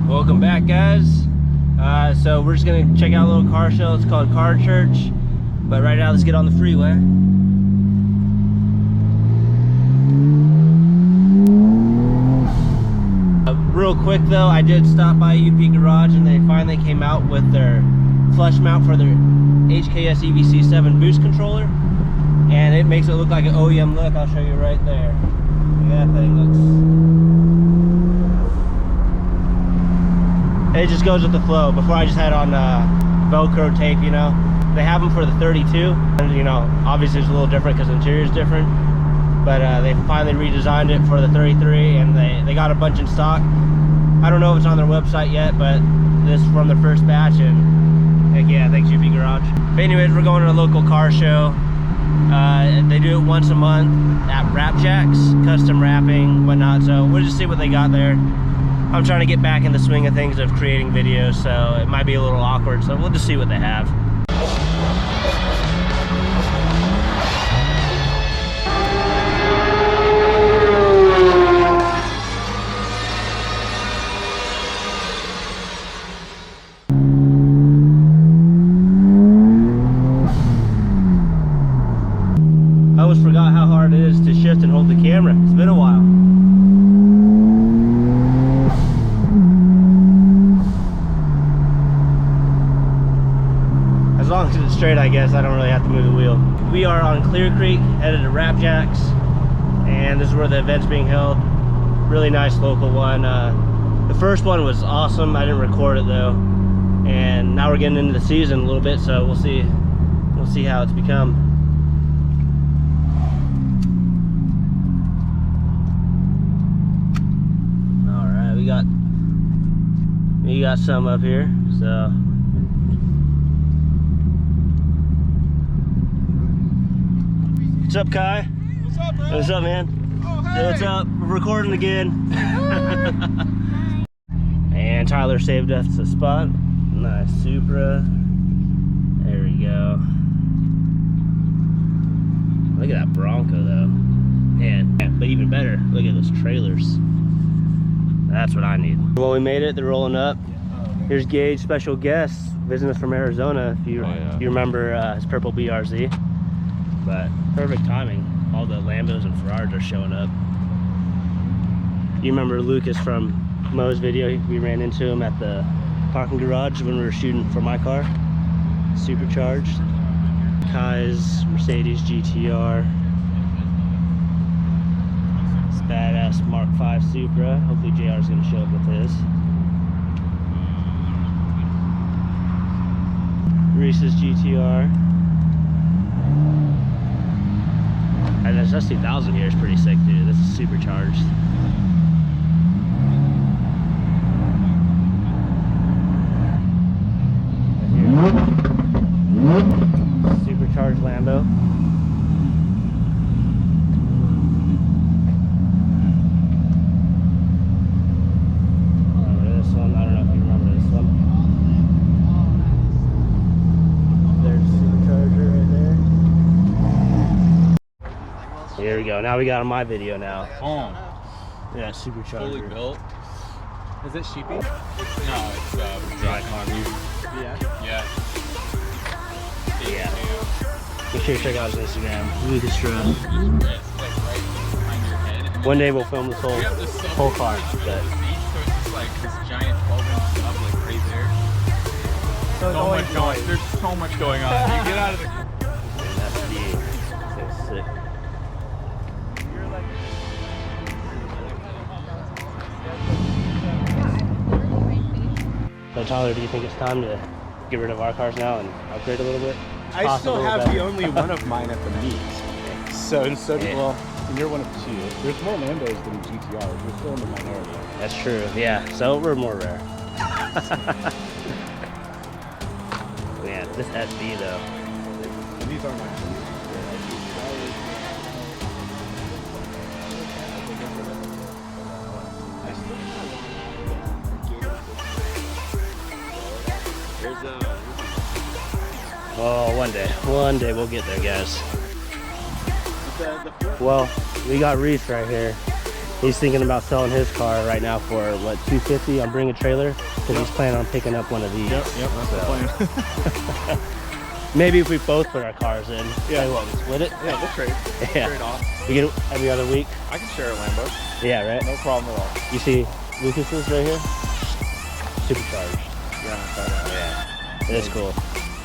Welcome back, guys. So we're just gonna check out a little car show. It's called Car Church. But right now, let's get on the freeway. Real quick though, I did stop by UP Garage and they finally came out with their flush mount for their HKS EVC7 boost controller. And it makes it look like an OEM look. I'll show you right there. That thing looks... It just goes with the flow. Before I just had on Velcro tape, you know. They have them for the 32, and you know, obviously it's a little different because the interior is different. But they finally redesigned it for the 33, and they got a bunch in stock. I don't know if it's on their website yet, but this is from their first batch, and heck yeah, thanks UP Garage. But anyways, we're going to a local car show. They do it once a month at WrapJax, custom wrapping, whatnot. So we'll just see what they got there. I'm trying to get back in the swing of things of creating videos, so it might be a little awkward. So we'll just see what they have. I almost forgot how hard it is to shift and hold the camera. It's been a while. As long as it's straight, I guess, I don't really have to move the wheel. We are on Clear Creek, headed to WrapJax, and this is where the event's being held. Really nice local one. The first one was awesome. I didn't record it though. And now we're getting into the season a little bit, so we'll see how it's become. We got some up here, so what's up, Kai? What's up, bro? What's up, man? Oh, hey. So what's up? We're recording again. And Tyler saved us a spot. Nice Supra. There we go. Look at that Bronco though. Man, but even better, look at those trailers. That's what I need. Well, we made it. They're rolling up. Here's Gage, special guest, visiting us from Arizona. If you you remember his purple BRZ. But perfect timing. All the Lambos and Ferraris are showing up. You remember Lucas from Mo's video? We ran into him at the parking garage when we were shooting for my car. Supercharged. Kai's Mercedes GTR. Badass Mark V Supra. Hopefully JR is going to show up with his. Reese's GTR. And this S2000 here is pretty sick, dude. This is supercharged. Supercharged Lambo. Here we go. Now we got on my video now. Oh. Yeah, supercharged. Fully built. Is it sheepy? No, it's dry farm. Yeah. Yeah. Make sure you check out his Instagram. Lucas Truck. One day we'll film this whole car. But So it's just like this giant 12-inch tub, like right there. So much going. There's so much going on. You get out of the. that's sick. So Tyler, do you think it's time to get rid of our cars now and upgrade a little bit? I still have the only one of mine at the meet. So well, and you're one of two. There's more Lambos than GTRs. We're still in the minority. That's true. Yeah. So we're more rare. Man, this SD though. And these are mine. Oh, one day we'll get there, guys. Well, we got Reese right here. He's thinking about selling his car right now for what, $250 on Bring a Trailer, because he's planning on picking up one of these. Yep, that's the plan. Maybe if we both put our cars in, Yeah. say what, we split it? Yeah, we'll trade. Yeah. Trade off. We get it every other week. I can share a Lambo. Yeah, right? No problem at all. You see Lucas's right here? Supercharged. Yeah, I saw that. Yeah. It is cool.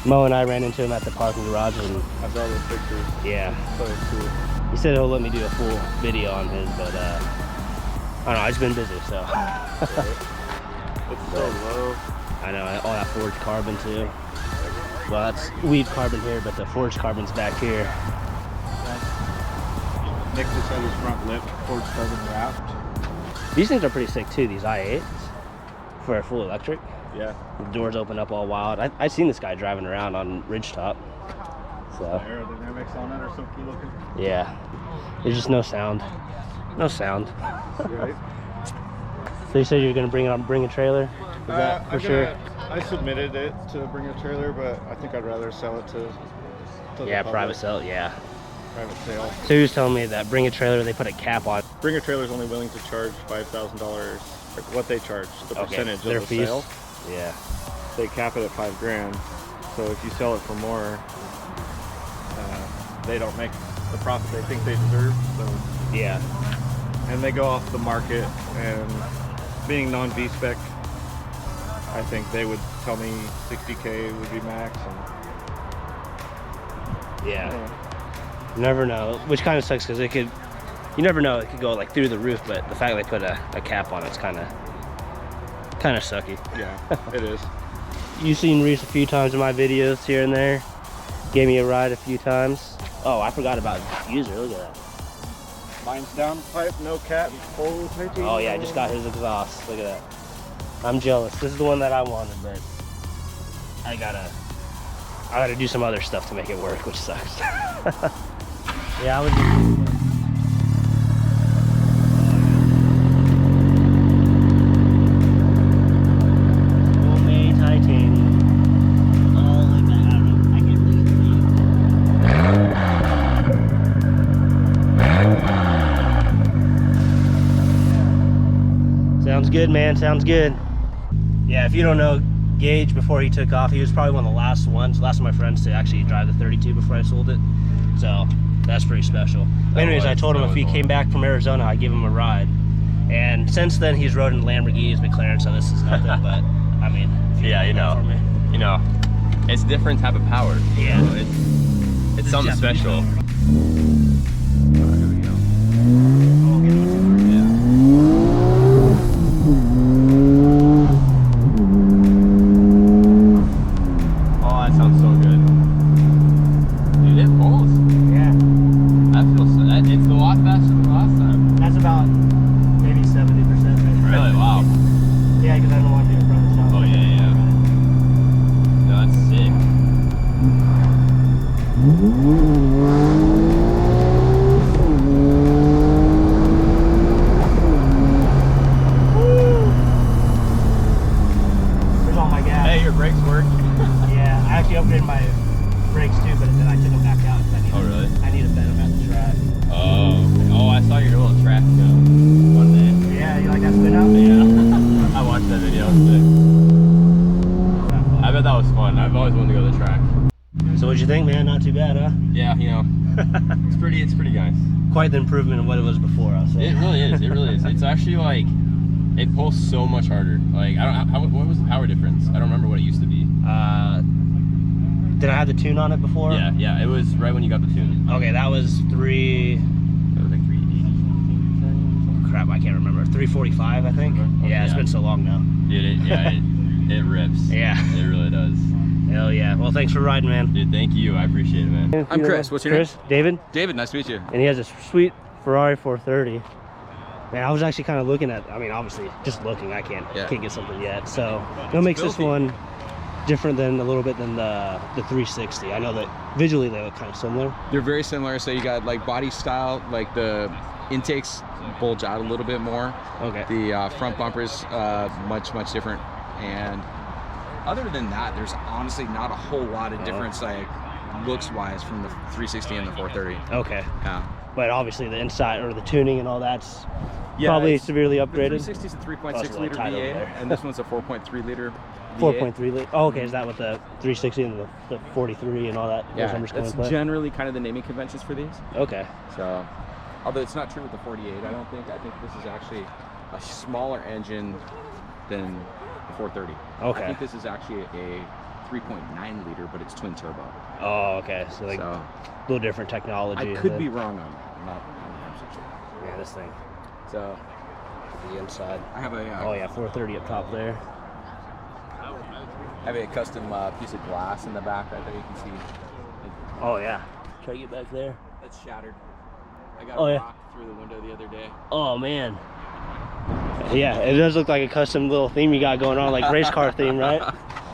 Mo and I ran into him at the parking garage, and I saw those pictures. yeah. So it's cool. He said he'll let me do a full video on his, but I don't know, I've just been busy, so. It's so low. I know, all that forged carbon too. Well, that's weave carbon here, but the forged carbon's back here. Nick just had his front lip forged carbon wrapped. These things are pretty sick too, these i8s, for a full electric. Yeah. The doors open up all wild. I seen this guy driving around on Ridgetop. The So, aerodynamics on it are so cool looking. yeah. There's just no sound. No sound. Right. So you said you're gonna bring a trailer? Is that for sure? I submitted it to Bring a Trailer, but I think I'd rather sell it to the Yeah, public. private sale, yeah. Private sale. So he was telling me that Bring a Trailer, they put a cap on. Bring a Trailer is only willing to charge $5,000. What they charge, the percentage their of the fees. sale. Yeah. They cap it at $5,000. So if you sell it for more, they don't make the profit they think they deserve. So, Yeah. and they go off the market, and being non-Vspec, I think they would tell me 60K would be max. And, Yeah. you know, You never know, which kind of sucks because you never know, it could go like through the roof, but the fact they put a cap on it's kind of sucky. yeah, it is. You've seen Reese a few times in my videos here and there. Gave me a ride a few times. Oh, I forgot about diffuser, look at that. Mine's downpipe, no cap, full titanium. Oh yeah, I just got his exhaust, look at that. I'm jealous, this is the one that I wanted, but I gotta do some other stuff to make it work, which sucks. Yeah, I would do. Homemade titanium. All like that. I don't know. I can't really see. Sounds good, man. Sounds good. Yeah, if you don't know Gage, before he took off, he was probably one of the last of my friends to actually drive the 32 before I sold it. So that's pretty special. Anyways, I told him if he came back from Arizona, I'd give him a ride. And since then, he's rode in Lamborghinis, McLaren, so this is nothing. But I mean, Yeah, you know, it's different type of power. Yeah. You know, it's something special. Oh, that sounds so good. Dude, it pulls. Yeah, That feels. It's a lot faster than last time. that's about maybe 70%. Really? Wow. Yeah, because I don't want to do it in front of the shop. Oh yeah, yeah. No, that's sick. There's all my gas. Hey, your brakes work. Yeah, I actually upgraded my brakes too, but then I took them back out because Oh really? I need to bend them at the track. Oh, I saw your little track one day. Yeah, you like that spin out? Yeah. I watched that video. It was sick. I bet that was fun. I've always wanted to go to the track. So what'd you think, man? Not too bad, huh? Yeah, you know, it's pretty nice. Quite the improvement of what it was before, I'll say. It really is. It really is. It's actually like, it pulls so much harder. Like, I don't, what was the power difference? I don't remember what it used to be. Did I have the tune on it before? Yeah, it was right when you got the tune. Okay, that was It was like 380. crap, I can't remember. 345, I think. Okay. Yeah, it's Yeah. been so long now. Dude, it rips. Yeah. It really does. Hell yeah. Well, thanks for riding, man. Dude, thank you. I appreciate it, man. I'm Chris. What's your name? Chris? David? David, nice to meet you. And he has a sweet Ferrari 430. Man, I was actually kind of looking at, I mean, obviously, just looking, I can't get something yet. So, what makes this one different than a little bit than the 360? I know that visually they look kind of similar. They're very similar. So you got like body style, like the intakes bulge out a little bit more. Okay. The front bumpers much different, and other than that, there's honestly not a whole lot of difference, like looks-wise, from the 360 and the 430. Okay. Yeah. But obviously the inside or the tuning and all that's probably severely upgraded. The 360 is a 3.6 liter V8, and this one's a 4.3 liter V8. 4.3 liter. Oh, okay. Is that with the 360 and the 43 and all that? Yeah, those numbers come that's into play? generally kind of the naming conventions for these. Okay. So, although it's not true with the 48, I don't think. I think this is actually a smaller engine than the 430. Okay. I think this is actually a 3.9 liter, but it's twin turbo. Oh, okay. So like a little different technology. I could be wrong on that. I'm not 100% sure. Yeah, this thing. So, The inside. I have a. Oh yeah, 430 up top there. I have a custom piece of glass in the back right there. You can see. Oh yeah. Try to get back there. That's shattered. I got a rock through the window the other day. Oh man. Yeah, it does look like a custom little theme you got going on, like race car theme, right?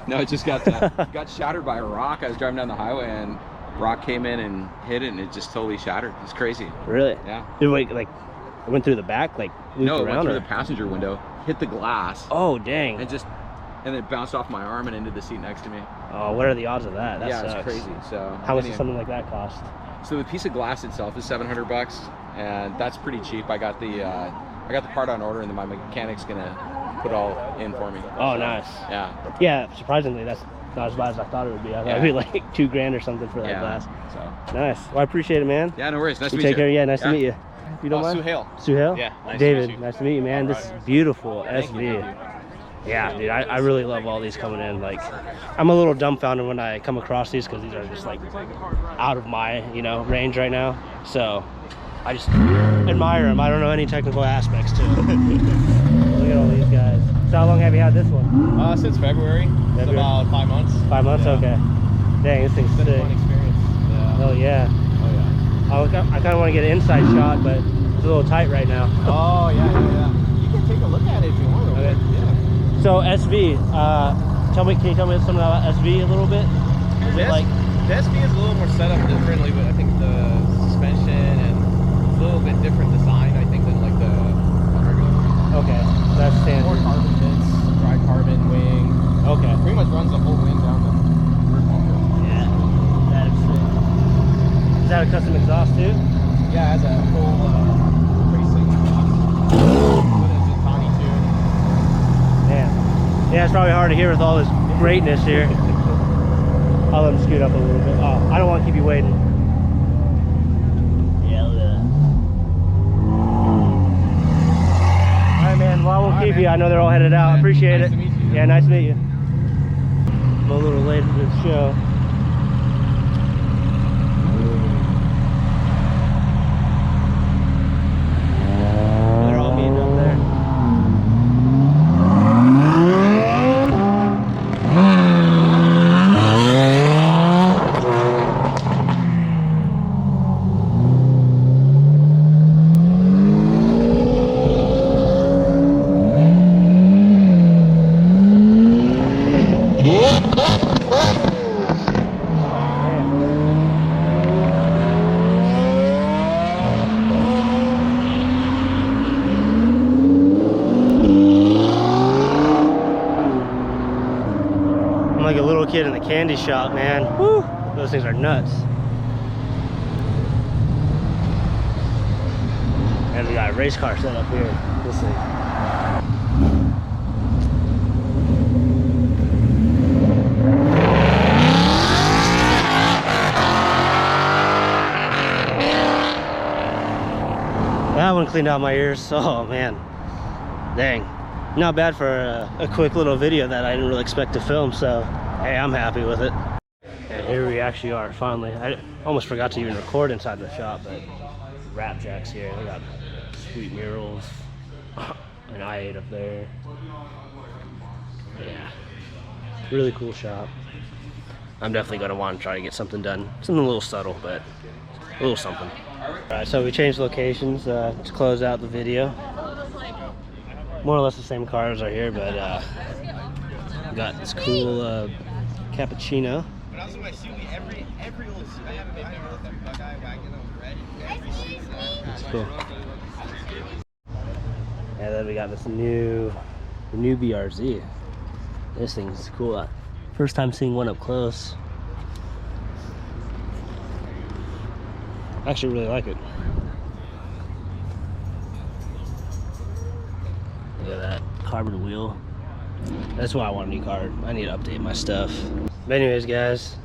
No, it just got got shattered by a rock. I was driving down the highway and rock came in and hit it, and it just totally shattered. It's crazy. Really? Yeah. Did it like it went through the back, like looped No, it around? went through or? the passenger window, hit the glass. Oh dang. And it bounced off my arm and into the seat next to me. Oh, what are the odds of that? That yeah, sucks. it's crazy. So how much does something like that cost? So the piece of glass itself is $700, and that's pretty cheap. I got the part on order, and then my mechanic's gonna put it all in for me. Oh, so, nice. Yeah. Yeah, surprisingly, that's not as bad as I thought it would be. I thought it'd be like $2,000 or something for that glass. So nice. Well, I appreciate it, man. Yeah, no worries. Nice to meet you. Take care. Yeah, nice to meet you. If you don't mind. Suhail. Suhail? Yeah. Nice David, to meet you. nice to meet you, man. This is beautiful SV. Yeah, dude, I really love all these coming in. Like, I'm a little dumbfounded when I come across these because these are just like out of my, range right now. So I just admire them. I don't know any technical aspects to it. Look at all these guys. So how long have you had this one? Since February. It's about 5 months. 5 months? Yeah. Okay. Dang, this thing's It's been sick. a fun experience. Yeah. Oh yeah. Oh yeah. I kind of want to get an inside shot, but it's a little tight right now. Oh yeah. You can take a look at it if you want. Okay. Yeah. So SV, can you tell me something about SV a little bit? Is it like The SV is a little more set up differently, but I think the suspension and a little bit different design, I think, than like the regular. okay? That's standard. More carbon bits, dry carbon wing. Okay. Pretty much runs the whole wing down the rear bumper. Yeah, that is sick. Is that a custom exhaust too? Yeah, it has a full, pretty sick exhaust. With a Zitani tune. Damn. Yeah, it's probably hard to hear with all this greatness here. I'll let him scoot up a little bit. Oh, I don't want to keep you waiting. Yeah. All right, man. Well, I won't keep you. I know they're all headed out. I appreciate it. Nice to meet you. Yeah, nice to meet you. I'm a little late to the show. They're all meeting up there. I'm like a little kid in the candy shop, man. Woo! Those things are nuts. And we got a race car set up here. This thing. That one cleaned out my ears. Oh man, dang. Not bad for a quick little video that I didn't really expect to film, so hey, I'm happy with it. And here we actually are, finally. I almost forgot to even record inside the shop, but WrapJax here. They got sweet murals, an i8 up there. Yeah, really cool shop. I'm definitely gonna want to try to get something done. Something a little subtle, but a little something. Alright, so we changed locations to close out the video. More or less the same cars are here, but we got this cool cappuccino. That's cool. And then we got this new BRZ. This thing's cool. First time seeing one up close. I actually really like it. Look at that carbon wheel. That's why I want a new car. I need to update my stuff. But anyways, guys,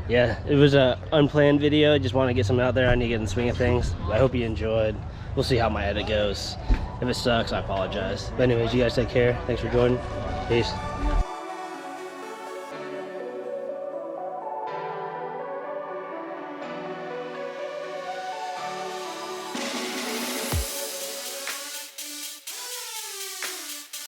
yeah, it was a unplanned video. I just want to get something out there. I need to get in the swing of things. I hope you enjoyed. We'll see how my edit goes. If it sucks, I apologize. But anyways, you guys take care. Thanks for joining. Peace.